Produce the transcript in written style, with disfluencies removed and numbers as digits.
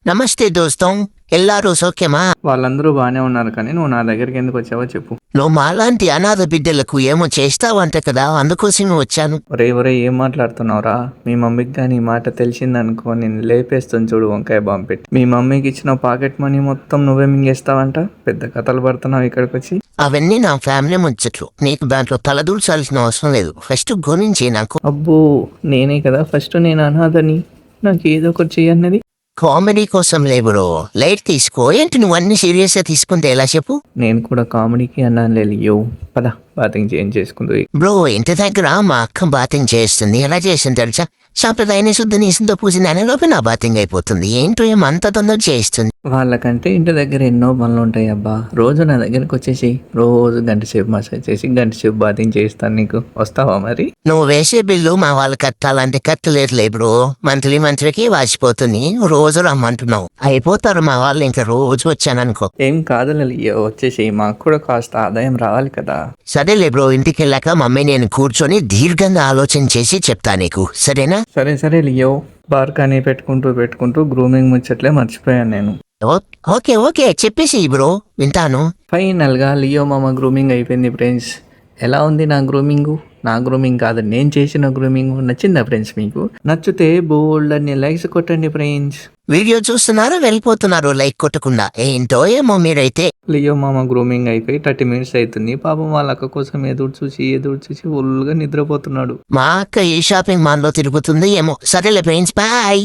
నమస్తే దోస్తం, ఎల్లారూ సౌఖ్యమా? వాళ్ళందరూ బాగానే ఉన్నారు, కానీ నువ్వు నా దగ్గరికి ఎందుకు వచ్చావో చెప్పు. నువ్వు మాలాంటి అనాథ బిడ్డలకు ఏమో చేస్తావంట కదా, అందుకోసమే వచ్చాను. ఒరే ఏం మాట్లాడుతున్నావురా? మీ మమ్మీకి కానీ ఈ మాట తెలిసిందనుకో నేను లేపేస్తాను చూడు, వంకాయ బాంబు పెట్టి. మీ మమ్మీకి ఇచ్చిన పాకెట్ మనీ మొత్తం నువ్వే మింగేస్తావంట. పెద్ద కథలు పడుతున్నావు ఇక్కడికి వచ్చి. అవన్నీ నా ఫ్యామిలీ ముచ్చట్లు, నీకు దాంట్లో తలదూర్చాల్సిన అవసరం లేదు. ఫస్ట్ గురించి నాకు. అబ్బో, నేనే కదా ఫస్ట్ నేను అనాథని, నాకు ఏదో ఒకటి చెయ్యన్నది. కామెడీ కోసం లేబురో, లైట్ తీసుకో. ఏంటి నువ్వు అన్ని సీరియస్ గా తీసుకుంటే ఎలా చెప్పు? నేను కూడా కామెడీకి అన్నాను లేలియో. పద బాతింగ్ చేంజ్ చేసుకుంది. బ్రో, ఇంటి దగ్గర మా అక్క బాతింగ్ చేస్తుంది. ఎలా చేస్తుంది తెలుసా? సాంప్రదాయాన్ని శుద్ధ నీసుతో పూసిన అనేలోపు నా బాతింగ్ అయిపోతుంది. ఏంటో ఏమంత తొందర చేస్తుంది. వాళ్ళకంటే ఇంటి దగ్గర ఎన్నో పనులు ఉంటాయి అబ్బా. రోజు నా దగ్గరకు వచ్చేసి రోజు గంట సేపు మసాజ్ చేసి గంట సేపు బాతింగ్ చేస్తాను. నీకు వస్తావా మరి? నువ్వు వేసే బిల్లు మా వాళ్ళు కట్టాలంటే కట్టలేదు బ్రో. మంత్లీకి వాచిపోతుంది. రోజు రమ్మంటున్నావు. అయిపోతారు మా వాళ్ళు. ఇంకా రోజు వచ్చాననుకో. ఏం కాదు లలియో, వచ్చేసి మాకు కూడా కాస్త ఆదాయం రావాలి కదా. సరేలే బ్రో, ఇంటికి వెళ్ళాక మమ్మీ నేను కూర్చొని దీర్ఘంగా ఆలోచన చేసి చెప్తా నీకు, సరేనా? సరే లియో. బార్కానీ పెట్టుకుంటూ గ్రూమింగ్ ముచ్చట్లే మర్చిపోయాను నేను. ఓకే చెప్పేసి బ్రో, వింటాను. ఫైనల్ గా లియో మామ గ్రూమింగ్ అయిపోయింది ఫ్రెండ్స్. ఎలా ఉంది నా గ్రూమింగ్? నా గ్రూమింగ్ కాదు, నేను చేసిన గ్రూమింగ్. నచ్చిందా ఫ్రెండ్స్? మీకు నచ్చితే బోల్డ్ అన్ని లైక్స్ కొట్టండి ఫ్రెండ్స్. వీడియో చూస్తున్నారా, వెళ్ళిపోతున్నారు లైక్ కొట్టకుండా? ఏంటో ఏమో మీరైతే. లియో మామ గ్రూమింగ్ అయిపోయి 30 minutes అవుతుంది. పాపం వాళ్ళ అక్క కోసం ఎదురు చూసి ఫుల్గా నిద్రపోతున్నాడు. మా అక్క ఏ షాపింగ్ మాల్ లో తిరుగుతుంది ఏమో. సరేలే ఫ్రెండ్స్, బాయ్.